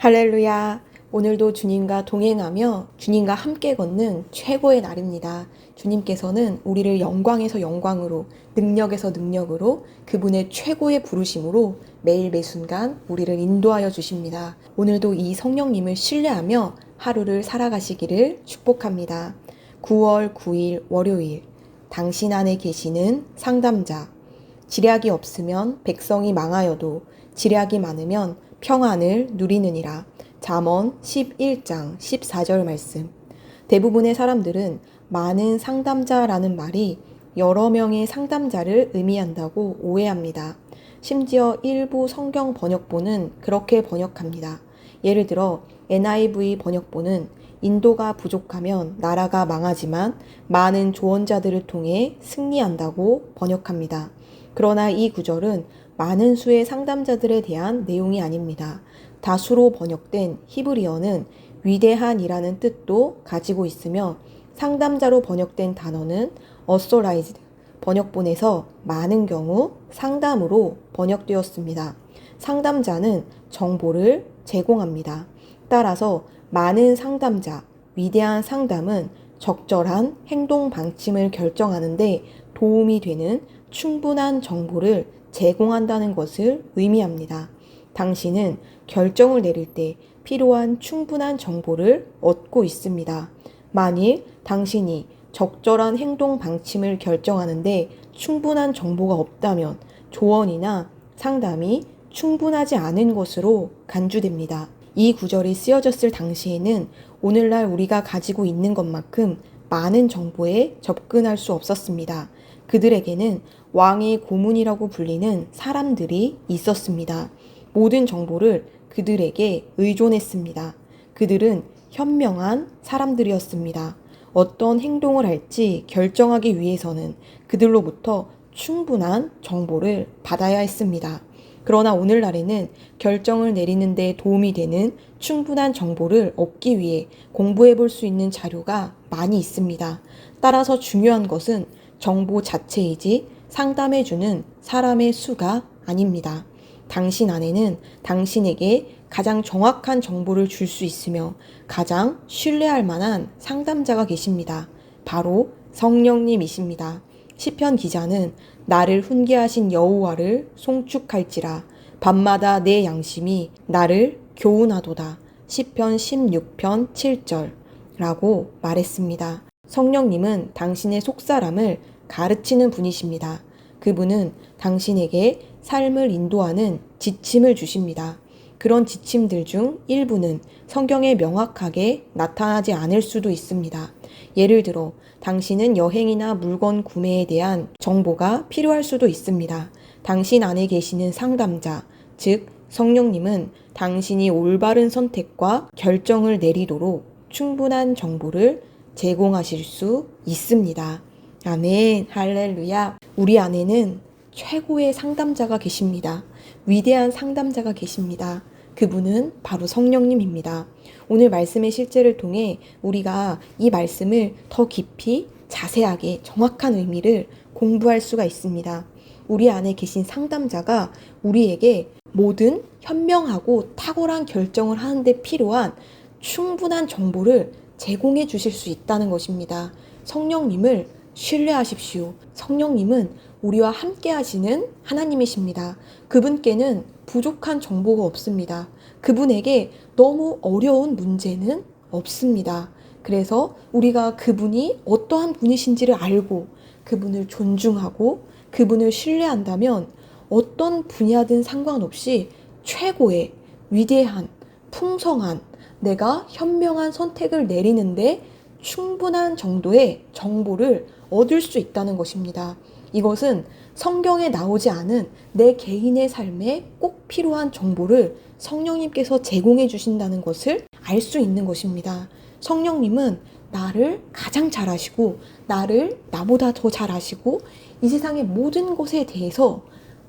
할렐루야. 오늘도 주님과 동행하며 주님과 함께 걷는 최고의 날입니다. 주님께서는 우리를 영광에서 영광으로, 능력에서 능력으로 그분의 최고의 부르심으로 매일 매순간 우리를 인도하여 주십니다. 오늘도 이 성령님을 신뢰하며 하루를 살아가시기를 축복합니다. 9월 9일 월요일, 당신 안에 계시는 상담자. 지략이 없으면 백성이 망하여도 지략이 많으면 평안을 누리느니라. 잠언 11장 14절 말씀. 대부분의 사람들은 많은 상담자라는 말이 여러 명의 상담자를 의미한다고 오해합니다. 심지어 일부 성경 번역본은 그렇게 번역합니다. 예를 들어 NIV 번역본은 인도가 부족하면 나라가 망하지만 많은 조언자들을 통해 승리한다고 번역합니다. 그러나 이 구절은 많은 수의 상담자들에 대한 내용이 아닙니다. 다수로 번역된 히브리어는 위대한이라는 뜻도 가지고 있으며 상담자로 번역된 단어는 authorized, 번역본에서 많은 경우 상담으로 번역되었습니다. 상담자는 정보를 제공합니다. 따라서 많은 상담자, 위대한 상담은 적절한 행동 방침을 결정하는데 도움이 되는 충분한 정보를 제공한다는 것을 의미합니다. 당신은 결정을 내릴 때 필요한 충분한 정보를 얻고 있습니다. 만일 당신이 적절한 행동 방침을 결정하는데 충분한 정보가 없다면 조언이나 상담이 충분하지 않은 것으로 간주됩니다. 이 구절이 쓰여졌을 당시에는 오늘날 우리가 가지고 있는 것만큼 많은 정보에 접근할 수 없었습니다. 그들에게는 왕의 고문이라고 불리는 사람들이 있었습니다. 모든 정보를 그들에게 의존했습니다. 그들은 현명한 사람들이었습니다. 어떤 행동을 할지 결정하기 위해서는 그들로부터 충분한 정보를 받아야 했습니다. 그러나 오늘날에는 결정을 내리는 데 도움이 되는 충분한 정보를 얻기 위해 공부해 볼 수 있는 자료가 많이 있습니다. 따라서 중요한 것은 정보 자체이지 상담해주는 사람의 수가 아닙니다. 당신 안에는 당신에게 가장 정확한 정보를 줄 수 있으며 가장 신뢰할 만한 상담자가 계십니다. 바로 성령님이십니다. 시편 기자는 나를 훈계하신 여호와를 송축할지라 밤마다 내 양심이 나를 교훈하도다. 시편 16편 7절 라고 말했습니다. 성령님은 당신의 속사람을 가르치는 분이십니다. 그분은 당신에게 삶을 인도하는 지침을 주십니다. 그런 지침들 중 일부는 성경에 명확하게 나타나지 않을 수도 있습니다. 예를 들어 당신은 여행이나 물건 구매에 대한 정보가 필요할 수도 있습니다. 당신 안에 계시는 상담자, 즉 성령님은 당신이 올바른 선택과 결정을 내리도록 충분한 정보를 제공하실 수 있습니다. 아멘, 할렐루야. 우리 안에는 최고의 상담자가 계십니다. 위대한 상담자가 계십니다. 그분은 바로 성령님입니다. 오늘 말씀의 실제를 통해 우리가 이 말씀을 더 깊이 자세하게 정확한 의미를 공부할 수가 있습니다. 우리 안에 계신 상담자가 우리에게 모든 현명하고 탁월한 결정을 하는데 필요한 충분한 정보를 제공해 주실 수 있다는 것입니다. 성령님을 신뢰하십시오. 성령님은 우리와 함께 하시는 하나님이십니다. 그분께는 부족한 정보가 없습니다. 그분에게 너무 어려운 문제는 없습니다. 그래서 우리가 그분이 어떠한 분이신지를 알고 그분을 존중하고 그분을 신뢰한다면 어떤 분야든 상관없이 최고의 위대한 풍성한 내가 현명한 선택을 내리는데 충분한 정도의 정보를 얻을 수 있다는 것입니다. 이것은 성경에 나오지 않은 내 개인의 삶에 꼭 필요한 정보를 성령님께서 제공해 주신다는 것을 알 수 있는 것입니다. 성령님은 나를 가장 잘 아시고 나를 나보다 더 잘 아시고 이 세상의 모든 것에 대해서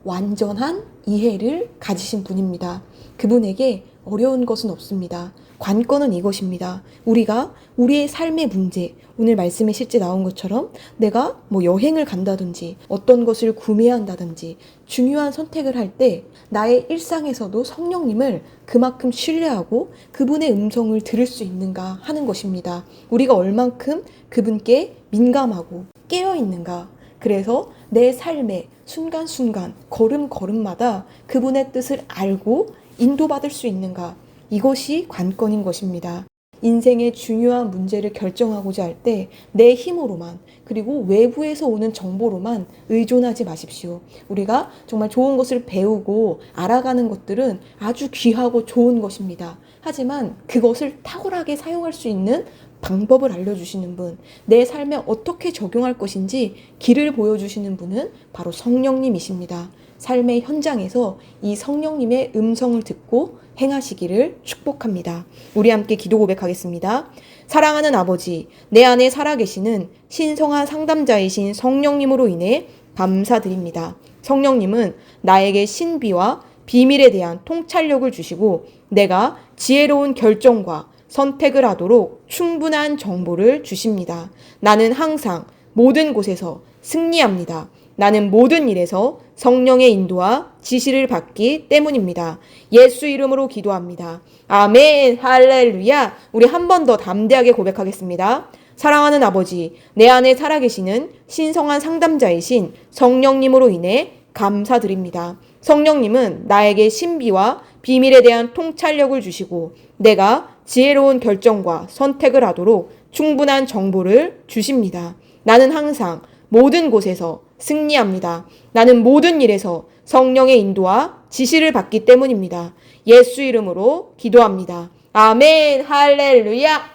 완전한 이해를 가지신 분입니다. 그분에게 어려운 것은 없습니다. 관건은 이것입니다. 우리가 우리의 삶의 문제, 오늘 말씀에 실제 나온 것처럼 내가 뭐 여행을 간다든지 어떤 것을 구매한다든지 중요한 선택을 할 때 나의 일상에서도 성령님을 그만큼 신뢰하고 그분의 음성을 들을 수 있는가 하는 것입니다. 우리가 얼만큼 그분께 민감하고 깨어 있는가. 그래서 내 삶의 순간순간 걸음걸음마다 그분의 뜻을 알고 인도받을 수 있는가. 이것이 관건인 것입니다. 인생의 중요한 문제를 결정하고자 할 때 내 힘으로만 그리고 외부에서 오는 정보로만 의존하지 마십시오. 우리가 정말 좋은 것을 배우고 알아가는 것들은 아주 귀하고 좋은 것입니다. 하지만 그것을 탁월하게 사용할 수 있는 방법을 알려주시는 분, 내 삶에 어떻게 적용할 것인지 길을 보여주시는 분은 바로 성령님이십니다. 삶의 현장에서 이 성령님의 음성을 듣고 행하시기를 축복합니다. 우리 함께 기도 고백하겠습니다. 사랑하는 아버지, 내 안에 살아계시는 신성한 상담자이신 성령님으로 인해 감사드립니다. 성령님은 나에게 신비와 비밀에 대한 통찰력을 주시고 내가 지혜로운 결정과 선택을 하도록 충분한 정보를 주십니다. 나는 항상 모든 곳에서 승리합니다. 나는 모든 일에서 성령의 인도와 지시를 받기 때문입니다. 예수 이름으로 기도합니다. 아멘, 할렐루야. 우리 한 번 더 담대하게 고백하겠습니다. 사랑하는 아버지, 내 안에 살아계시는 신성한 상담자이신 성령님으로 인해 감사드립니다. 성령님은 나에게 신비와 비밀에 대한 통찰력을 주시고 내가 지혜로운 결정과 선택을 하도록 충분한 정보를 주십니다. 나는 항상 모든 곳에서 승리합니다. 나는 모든 일에서 성령의 인도와 지시를 받기 때문입니다. 예수 이름으로 기도합니다. 아멘, 할렐루야.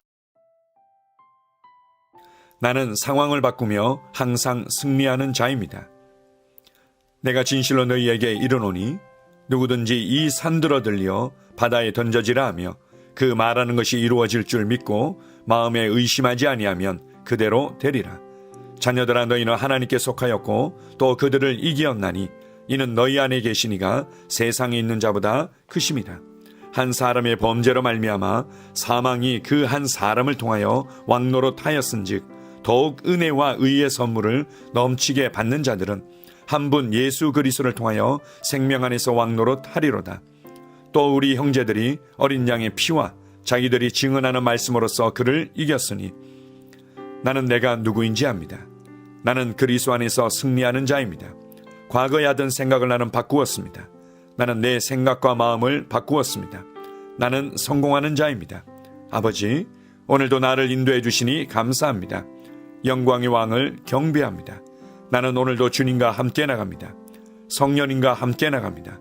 나는 상황을 바꾸며 항상 승리하는 자입니다. 내가 진실로 너희에게 이르노니 누구든지 이 산들어 들려 바다에 던져지라 하며 그 말하는 것이 이루어질 줄 믿고 마음에 의심하지 아니하면 그대로 되리라. 자녀들아, 너희는 하나님께 속하였고 또 그들을 이기었나니 이는 너희 안에 계시니가 세상에 있는 자보다 크심이라. 한 사람의 범죄로 말미암아 사망이 그 한 사람을 통하여 왕노릇하였은즉 더욱 은혜와 의의 선물을 넘치게 받는 자들은 한 분 예수 그리스도를 통하여 생명 안에서 왕노릇하리로다. 또 우리 형제들이 어린 양의 피와 자기들이 증언하는 말씀으로써 그를 이겼으니 나는 내가 누구인지 압니다. 나는 그리스도 안에서 승리하는 자입니다. 과거에 하던 생각을 나는 바꾸었습니다. 나는 내 생각과 마음을 바꾸었습니다. 나는 성공하는 자입니다. 아버지, 오늘도 나를 인도해 주시니 감사합니다. 영광의 왕을 경배합니다. 나는 오늘도 주님과 함께 나갑니다. 성령님과 함께 나갑니다.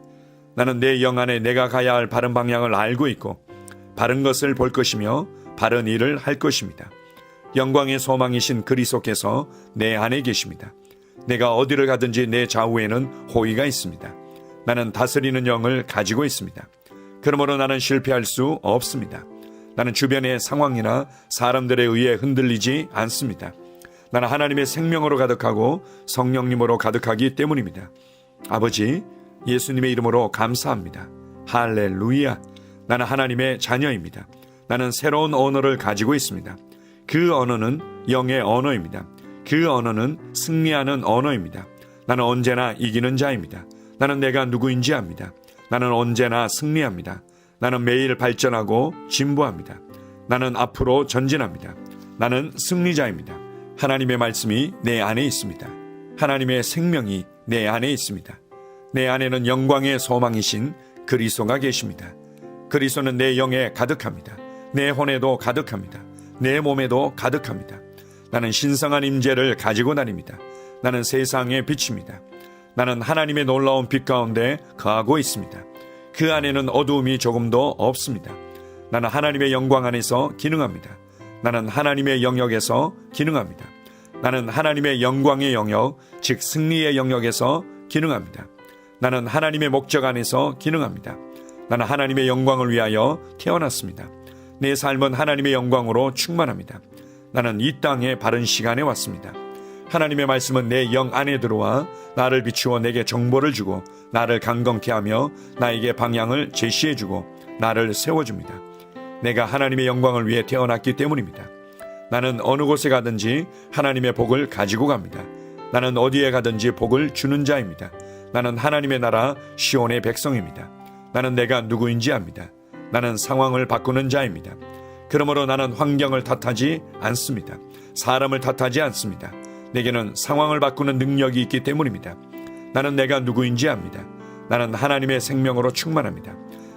나는 내 영 안에 내가 가야 할 바른 방향을 알고 있고 바른 것을 볼 것이며 바른 일을 할 것입니다. 영광의 소망이신 그리스도께서 내 안에 계십니다. 내가 어디를 가든지 내 좌우에는 호의가 있습니다. 나는 다스리는 영을 가지고 있습니다. 그러므로 나는 실패할 수 없습니다. 나는 주변의 상황이나 사람들에 의해 흔들리지 않습니다. 나는 하나님의 생명으로 가득하고 성령님으로 가득하기 때문입니다. 아버지, 예수님의 이름으로 감사합니다. 할렐루야. 나는 하나님의 자녀입니다. 나는 새로운 언어를 가지고 있습니다. 그 언어는 영의 언어입니다. 그 언어는 승리하는 언어입니다. 나는 언제나 이기는 자입니다. 나는 내가 누구인지 압니다. 나는 언제나 승리합니다. 나는 매일 발전하고 진보합니다. 나는 앞으로 전진합니다. 나는 승리자입니다. 하나님의 말씀이 내 안에 있습니다. 하나님의 생명이 내 안에 있습니다. 내 안에는 영광의 소망이신 그리스도가 계십니다. 그리스도는 내 영에 가득합니다. 내 혼에도 가득합니다. 내 몸에도 가득합니다. 나는 신성한 임재를 가지고 다닙니다. 나는 세상의 빛입니다. 나는 하나님의 놀라운 빛 가운데 거하고 있습니다. 그 안에는 어두움이 조금도 없습니다. 나는 하나님의 영광 안에서 기능합니다. 나는 하나님의 영역에서 기능합니다. 나는 하나님의 영광의 영역, 즉 승리의 영역에서 기능합니다. 나는 하나님의 목적 안에서 기능합니다. 나는 하나님의 영광을 위하여 태어났습니다. 내 삶은 하나님의 영광으로 충만합니다. 나는 이 땅에 바른 시간에 왔습니다. 하나님의 말씀은 내 영 안에 들어와 나를 비추어 내게 정보를 주고 나를 강건케 하며 나에게 방향을 제시해 주고 나를 세워줍니다. 내가 하나님의 영광을 위해 태어났기 때문입니다. 나는 어느 곳에 가든지 하나님의 복을 가지고 갑니다. 나는 어디에 가든지 복을 주는 자입니다. 나는 하나님의 나라 시온의 백성입니다. 나는 내가 누구인지 압니다. 나는 상황을 바꾸는 자입니다. 그러므로 나는 환경을 탓하지 않습니다. 사람을 탓하지 않습니다. 내게는 상황을 바꾸는 능력이 있기 때문입니다. 나는 내가 누구인지 압니다. 나는 하나님의 생명으로 충만합니다.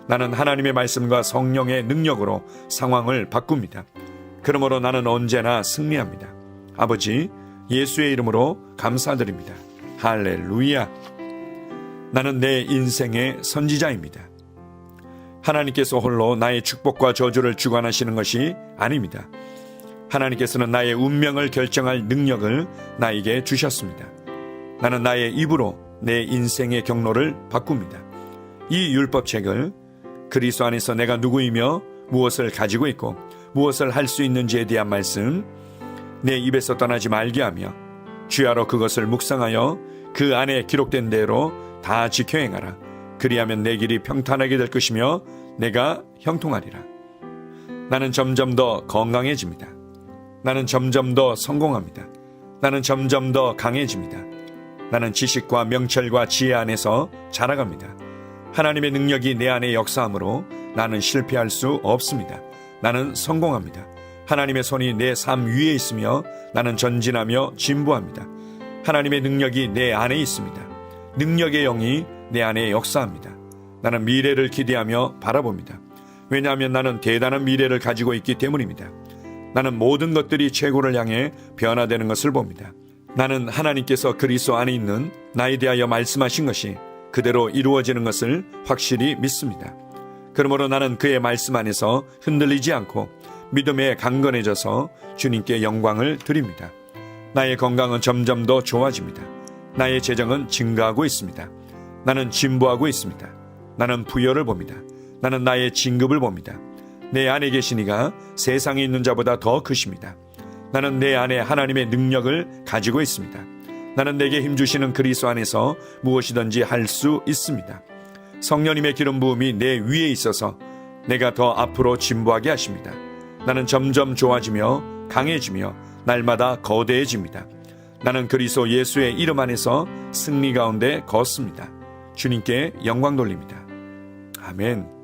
나는 하나님의 말씀과 성령의 능력으로 상황을 바꿉니다. 그러므로 나는 언제나 승리합니다. 아버지, 예수의 이름으로 감사드립니다. 할렐루야. 나는 내 인생의 선지자입니다. 하나님께서 홀로 나의 축복과 저주를 주관하시는 것이 아닙니다. 하나님께서는 나의 운명을 결정할 능력을 나에게 주셨습니다. 나는 나의 입으로 내 인생의 경로를 바꿉니다. 이 율법책을 그리스도 안에서 내가 누구이며 무엇을 가지고 있고 무엇을 할 수 있는지에 대한 말씀 내 입에서 떠나지 말게 하며 주야로 그것을 묵상하여 그 안에 기록된 대로 다 지켜 행하라. 그리하면 내 길이 평탄하게 될 것이며 내가 형통하리라. 나는 점점 더 건강해집니다. 나는 점점 더 성공합니다. 나는 점점 더 강해집니다. 나는 지식과 명철과 지혜 안에서 자라갑니다. 하나님의 능력이 내 안에 역사하므로 나는 실패할 수 없습니다. 나는 성공합니다. 하나님의 손이 내 삶 위에 있으며 나는 전진하며 진보합니다. 하나님의 능력이 내 안에 있습니다. 능력의 영이 내 안에 역사합니다. 나는 미래를 기대하며 바라봅니다. 왜냐하면 나는 대단한 미래를 가지고 있기 때문입니다. 나는 모든 것들이 최고를 향해 변화되는 것을 봅니다. 나는 하나님께서 그리스도 안에 있는 나에 대하여 말씀하신 것이 그대로 이루어지는 것을 확실히 믿습니다. 그러므로 나는 그의 말씀 안에서 흔들리지 않고 믿음에 강건해져서 주님께 영광을 드립니다. 나의 건강은 점점 더 좋아집니다. 나의 재정은 증가하고 있습니다. 나는 진보하고 있습니다. 나는 부여를 봅니다. 나는 나의 진급을 봅니다. 내 안에 계신 이가 세상에 있는 자보다 더 크십니다. 나는 내 안에 하나님의 능력을 가지고 있습니다. 나는 내게 힘주시는 그리스도 안에서 무엇이든지 할 수 있습니다. 성령님의 기름 부음이 내 위에 있어서 내가 더 앞으로 진보하게 하십니다. 나는 점점 좋아지며 강해지며 날마다 거대해집니다. 나는 그리스도 예수의 이름 안에서 승리 가운데 걷습니다. 주님께 영광 돌립니다. 아멘.